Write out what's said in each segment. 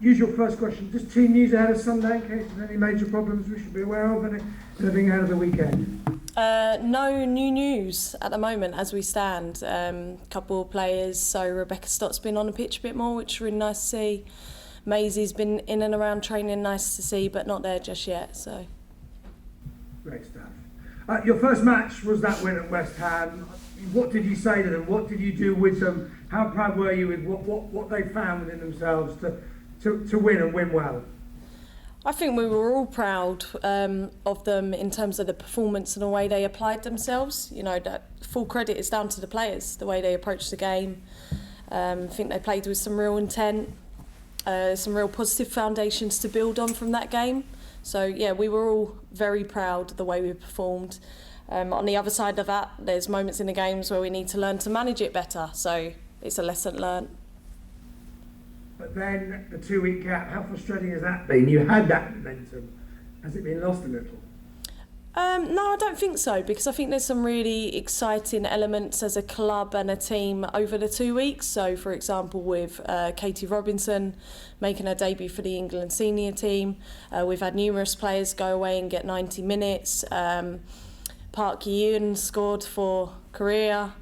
Usual first question, just team news ahead of Sunday in case there's any major problems we should be aware of, and anything ahead of the weekend? No new news at the moment as we stand. Couple of players, so Rebecca Stott's been on the pitch a bit more, which is really nice to see. Maisie's been in and around training, nice to see, but not there just yet. So great stuff. Your first match was that win at West Ham. What did you say to them? What did you do with them? How proud were you with what they found within themselves to win and win well? I think we were all proud of them in terms of the performance and the way they applied themselves. You know, that full credit is down to the players, the way they approached the game. I think they played with some real intent, some real positive foundations to build on from that game. So yeah, we were all very proud of the way we performed. On the other side of that, there's moments in the games where we need to learn to manage it better. So it's a lesson learned. But then the 2-week gap, how frustrating has that been? You had that momentum. Has it been lost a little? No, I don't think so, because I think there's some really exciting elements as a club and a team over the 2 weeks. So, for example, with Katie Robinson making her debut for the England senior team, we've had numerous players go away and get 90 minutes. Park Yi-eun scored for Korea.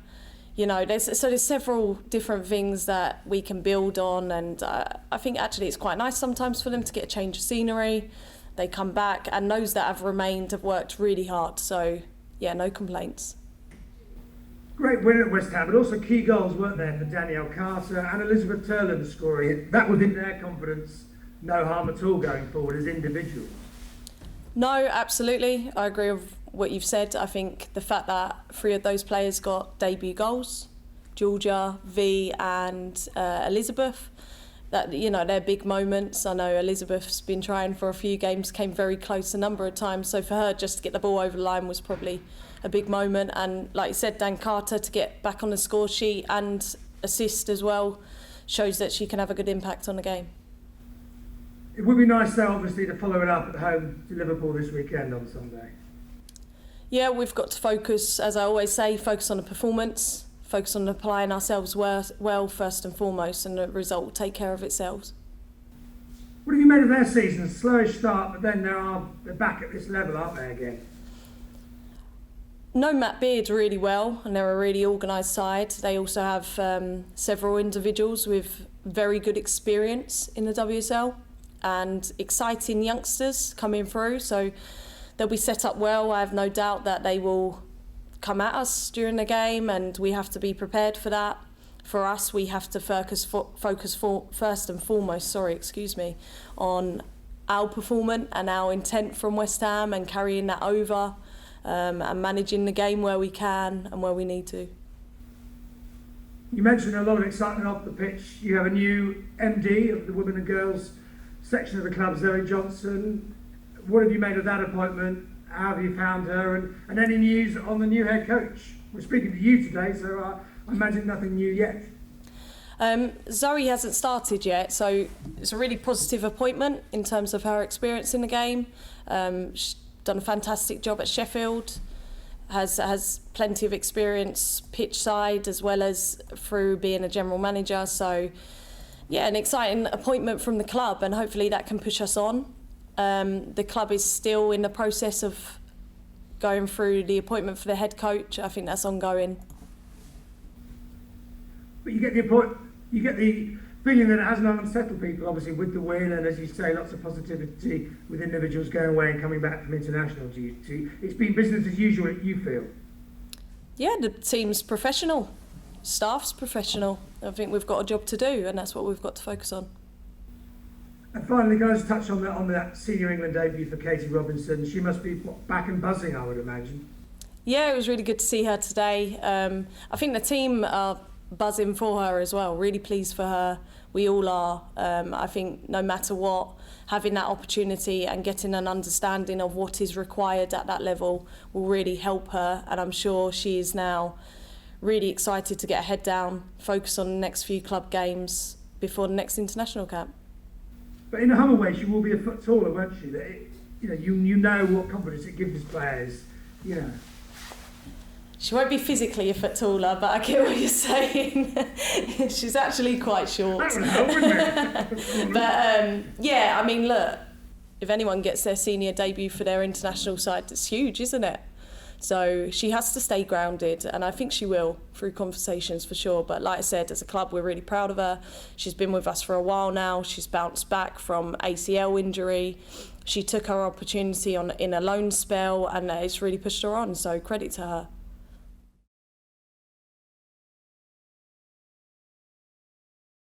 You know, there's several different things that we can build on, and I think actually it's quite nice sometimes for them to get a change of scenery. They come back, and those that have remained have worked really hard. So, yeah, no complaints. Great win at West Ham, but also key goals, weren't there, for Danielle Carter and Elizabeth Turland scoring it. That was in their confidence. No harm at all going forward as individuals. No, absolutely. I agree with what you've said. I think the fact that 3 of those players got debut goals, Georgia, V and Elizabeth, that, you know, they're big moments. I know Elizabeth's been trying for a few games, came very close a number of times, so for her just to get the ball over the line was probably a big moment. And like you said, Dan Carter to get back on the score sheet and assist as well shows that she can have a good impact on the game. It would be nice though, obviously, to follow it up at home to Liverpool this weekend on Sunday. Yeah, we've got to focus, as I always say, focus on the performance, focus on applying ourselves well first and foremost, and the result will take care of itself. What have you made of their season? Slowish start, but then they're back at this level, aren't they, again? Know Matt Beard really well, and they're a really organised side. They also have several individuals with very good experience in the WSL and exciting youngsters coming through, so they'll be set up well. I have no doubt that they will come at us during the game, and we have to be prepared for that. For us, we have to focus first and foremost, on our performance and our intent from West Ham and carrying that over and managing the game where we can and where we need to. You mentioned a lot of excitement off the pitch. You have a new MD of the women and girls section of the club, Zoe Johnson. What have you made of that appointment? How have you found her? And any news on the new head coach? We're speaking to you today, so I imagine nothing new yet. Zoe hasn't started yet, so it's a really positive appointment in terms of her experience in the game. She's done a fantastic job at Sheffield, has plenty of experience pitch side as well as through being a general manager. So, yeah, an exciting appointment from the club, and hopefully that can push us on. The club is still in the process of going through the appointment for the head coach. I think that's ongoing. But you get the feeling that it hasn't unsettled people, obviously, with the win, and as you say, lots of positivity with individuals going away and coming back from international duty. It's been business as usual, you feel? Yeah, the team's professional, staff's professional. I think we've got a job to do, and that's what we've got to focus on. And finally, guys, touch on that senior England debut for Katie Robinson. She must be back and buzzing, I would imagine. Yeah, it was really good to see her today. I think the team are buzzing for her as well. Really pleased for her. We all are. I think no matter what, having that opportunity and getting an understanding of what is required at that level will really help her. And I'm sure she is now really excited to get her head down, focus on the next few club games before the next international camp. But in a humble way, she will be a foot taller, won't she? That you know what confidence it gives players. You know. She won't be physically a foot taller, but I get what you're saying. She's actually quite short. That would help, wouldn't it? But yeah, I mean, look, if anyone gets their senior debut for their international side, it's huge, isn't it? So she has to stay grounded, and I think she will through conversations for sure. But like I said, as a club, we're really proud of her. She's been with us for a while now. She's bounced back from ACL injury. She took her opportunity in a loan spell, and it's really pushed her on. So credit to her.